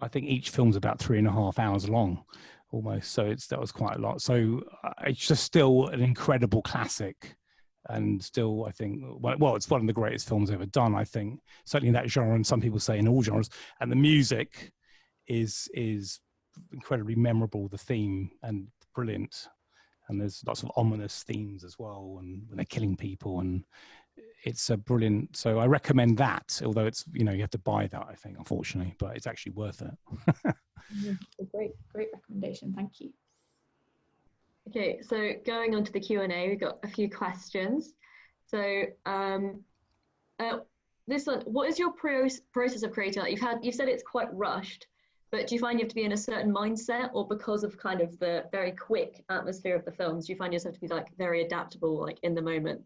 I think each film's about 3.5 hours long almost. So that was quite a lot. So it's just still an incredible classic. And still, I think, well, it's one of the greatest films ever done, I think, certainly in that genre, and some people say in all genres. And the music is incredibly memorable, the theme, and brilliant. And there's lots of ominous themes as well, and when they're killing people, and it's a brilliant. So I recommend that, although it's, you have to buy that, I think, unfortunately, but it's actually worth it. A great recommendation. Thank you. Okay, so going on to the Q&A, we've got a few questions. So this one, what is your process of creating? Like you've said it's quite rushed, but do you find you have to be in a certain mindset, or because of kind of the very quick atmosphere of the films, do you find yourself to be like very adaptable, like in the moment?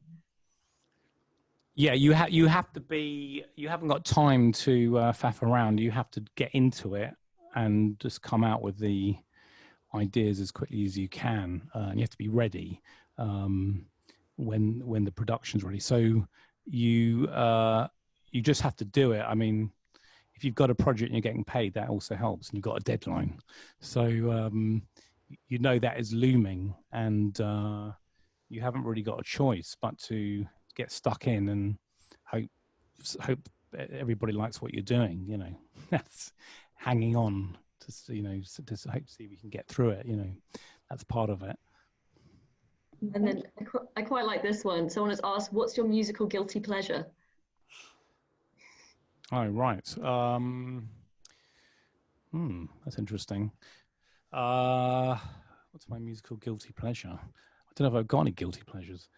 Yeah, you have to be, you haven't got time to faff around. You have to get into it and just come out with the ideas as quickly as you can, and you have to be ready when the production's ready. So you just have to do it. I mean, if you've got a project and you're getting paid, that also helps, and you've got a deadline. So that is looming, and you haven't really got a choice but to get stuck in and hope everybody likes what you're doing. That's hanging on to hope to see if we can get through it. That's part of it. And then I quite like this one. Someone has asked, what's your musical guilty pleasure? Oh, right. That's interesting. What's my musical guilty pleasure? I don't know if I've got any guilty pleasures.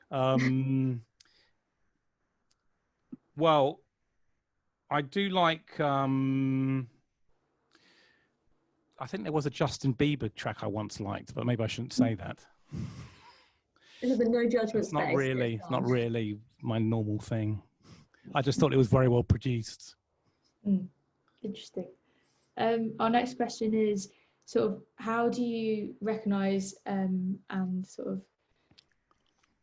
Well, I do like, I think there was a Justin Bieber track I once liked, but maybe I shouldn't say that. This is a no judgment It's not really my normal thing. I just thought it was very well produced. Interesting. Our next question is sort of, how do you recognize and sort of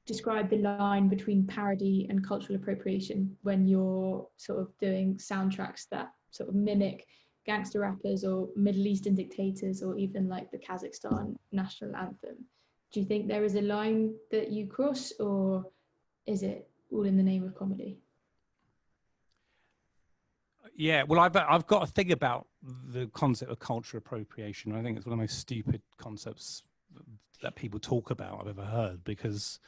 describe the line between parody and cultural appropriation when you're sort of doing soundtracks that sort of mimic gangster rappers or Middle Eastern dictators, or even like the Kazakhstan national anthem? Do you think there is a line that you cross, or is it all in the name of comedy? Yeah, well, I've got a thing about the concept of cultural appropriation. I think it's one of the most stupid concepts that people talk about I've ever heard, because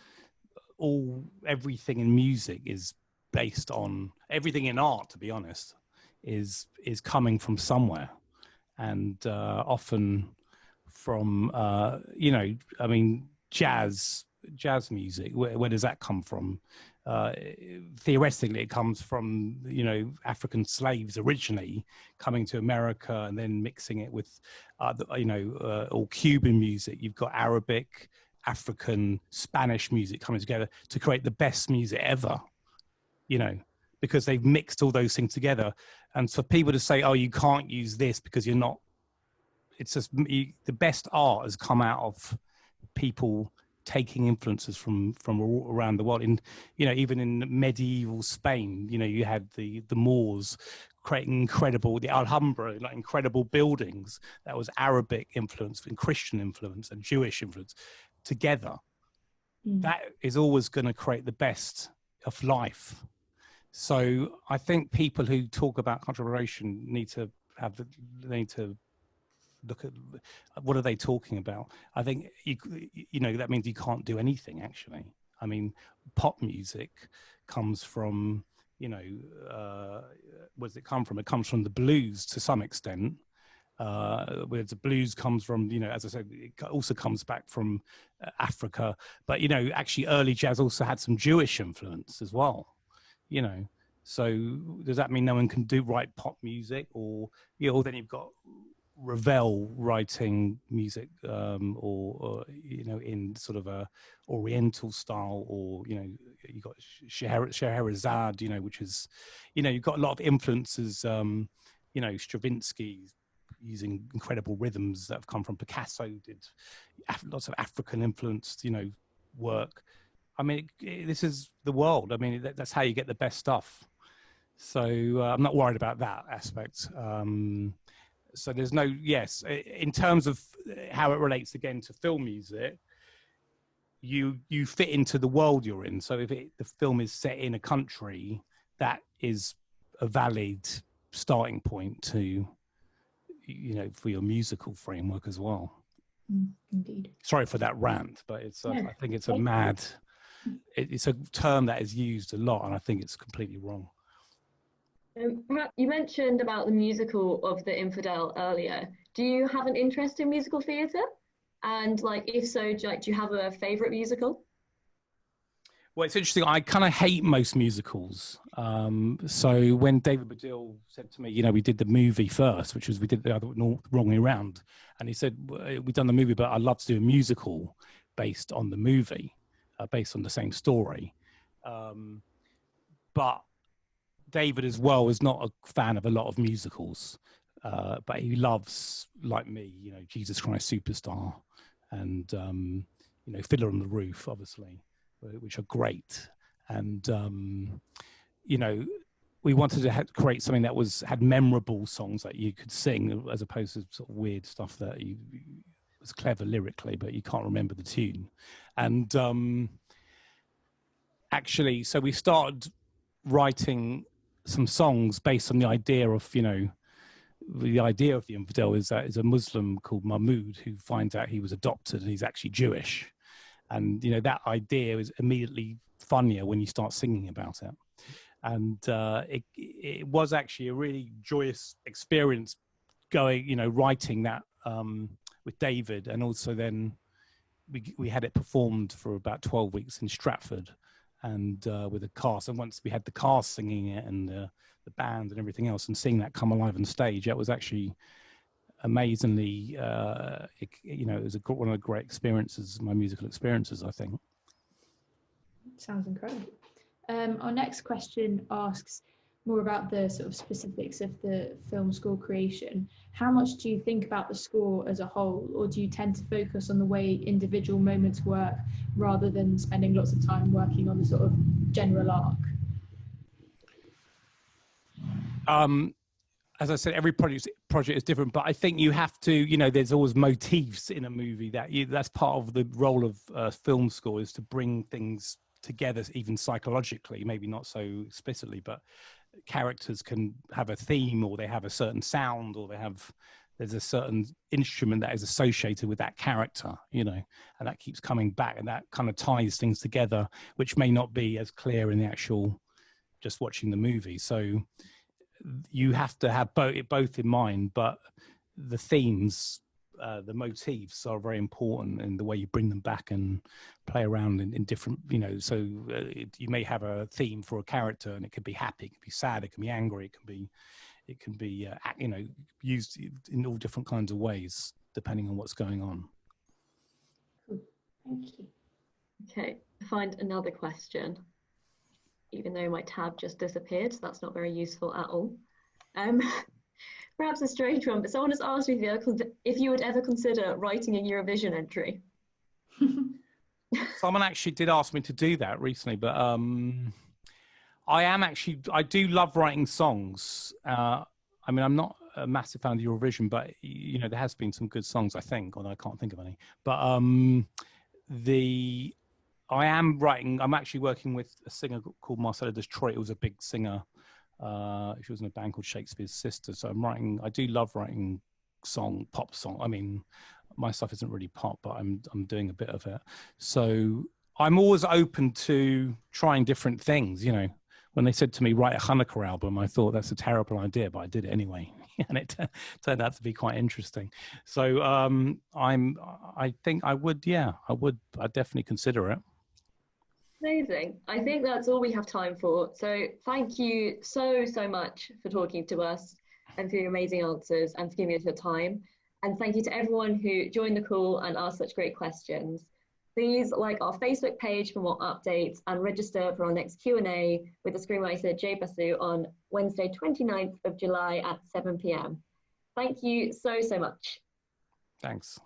everything in music is based on, everything in art, to be honest, is coming from somewhere, and often from I mean, jazz jazz music, where does that come from? Theoretically, it comes from, you know, African slaves originally coming to America and then mixing it with, you know, or Cuban music. You've got Arabic, African, Spanish music coming together to create the best music ever, you know, because they've mixed all those things together. And for people to say, oh, you can't use this because you're not, it's just, the best art has come out of people taking influences from all around the world. In, you know, even in medieval Spain, you know, you had the Moors creating incredible, the Alhambra, like incredible buildings that was Arabic influence and Christian influence and Jewish influence together. That is always going to create the best of life. So I think people who talk about contribution need to look at what are they talking about. I think you know, that means you can't do anything actually. I mean, pop music comes from, you know, where does it come from? It comes from the blues to some extent. Where the blues comes from, you know, as I said, it also comes back from Africa. But, you know, actually early jazz also had some Jewish influence as well, you know. So does that mean no one can write pop music? Or, you know, then you've got Ravel writing music, or you know, in sort of a Oriental style, or, you know, you got Scheherazade, you know, which is, you know, you've got a lot of influences, you know, Stravinsky using incredible rhythms that have come from Picasso, did lots of African influenced, you know, work. I mean, this is the world. I mean, that's how you get the best stuff. So I'm not worried about that aspect. So there's no, yes, in terms of how it relates again to film music, you fit into the world you're in. So if the film is set in a country, that is a valid starting point to, you know, for your musical framework as well. Indeed. Sorry for that rant, but it's Yeah. I think it's a mad, it's a term that is used a lot, and I think it's completely wrong. You mentioned about the musical of The Infidel earlier. Do you have an interest in musical theatre? And like, if so, do you have a favourite musical? Well, it's interesting. I kind of hate most musicals. So when David Baddiel said to me, you know, we did the movie first, which was, we did the other wrong way around. And he said, we've done the movie, but I'd love to do a musical based on the movie, based on the same story. But David as well is not a fan of a lot of musicals, but he loves, like me, you know, Jesus Christ Superstar and, you know, Fiddler on the Roof, obviously, which are great. And, you know, we wanted to create something that had memorable songs that you could sing, as opposed to sort of weird stuff that was clever lyrically, but you can't remember the tune. And actually, so we started writing some songs based on the idea of, you know, the idea of the infidel is that is a Muslim called Mahmoud who finds out he was adopted and he's actually Jewish. And, you know, that idea is immediately funnier when you start singing about it. And it was actually a really joyous experience going, you know, writing that with David. And also then we had it performed for about 12 weeks in Stratford, and with a cast. And once we had the cast singing it and the band and everything else, and seeing that come alive on stage, that was actually amazingly, you know, it was one of the great experiences, my musical experiences, I think. Sounds incredible. Our next question asks more about the sort of specifics of the film score creation. How much do you think about the score as a whole, or do you tend to focus on the way individual moments work rather than spending lots of time working on the sort of general arc? As I said, every project is different, but I think you have to, you know, there's always motifs in a movie that's part of the role of film score, is to bring things together, even psychologically, maybe not so explicitly, but characters can have a theme, or they have a certain sound, or there's a certain instrument that is associated with that character, you know, and that keeps coming back, and that kind of ties things together, which may not be as clear in the actual just watching the movie. So you have to have both in mind, but the themes the motifs are very important in the way you bring them back and play around in different, you know, so you may have a theme for a character, and it could be happy, it could be sad, it can be angry, it can be you know, used in all different kinds of ways depending on what's going on. Cool. Thank you. Okay, find another question, even though my tab just disappeared, so that's not very useful at all. Perhaps a strange one, but someone has asked me if you would ever consider writing a Eurovision entry. Someone actually did ask me to do that recently, but I do love writing songs. I mean, I'm not a massive fan of Eurovision, but you know, there has been some good songs, I think, although I can't think of any. But I'm actually working with a singer called Marcella Detroit, who was a big singer. She was in a band called Shakespeare's Sister. So I do love writing pop song. I mean, my stuff isn't really pop, but I'm doing a bit of it. So I'm always open to trying different things, you know. When they said to me, write a Hanukkah album, I thought that's a terrible idea, but I did it anyway. And it turned out to be quite interesting. So I think I would, yeah, I'd definitely consider it. Amazing. I think that's all we have time for. So thank you so much for talking to us and for your amazing answers and for giving us your time. And thank you to everyone who joined the call and asked such great questions. Please like our Facebook page for more updates and register for our next Q&A with the screenwriter Jay Basu on Wednesday, 29th of July at 7 p.m. Thank you so much. Thanks.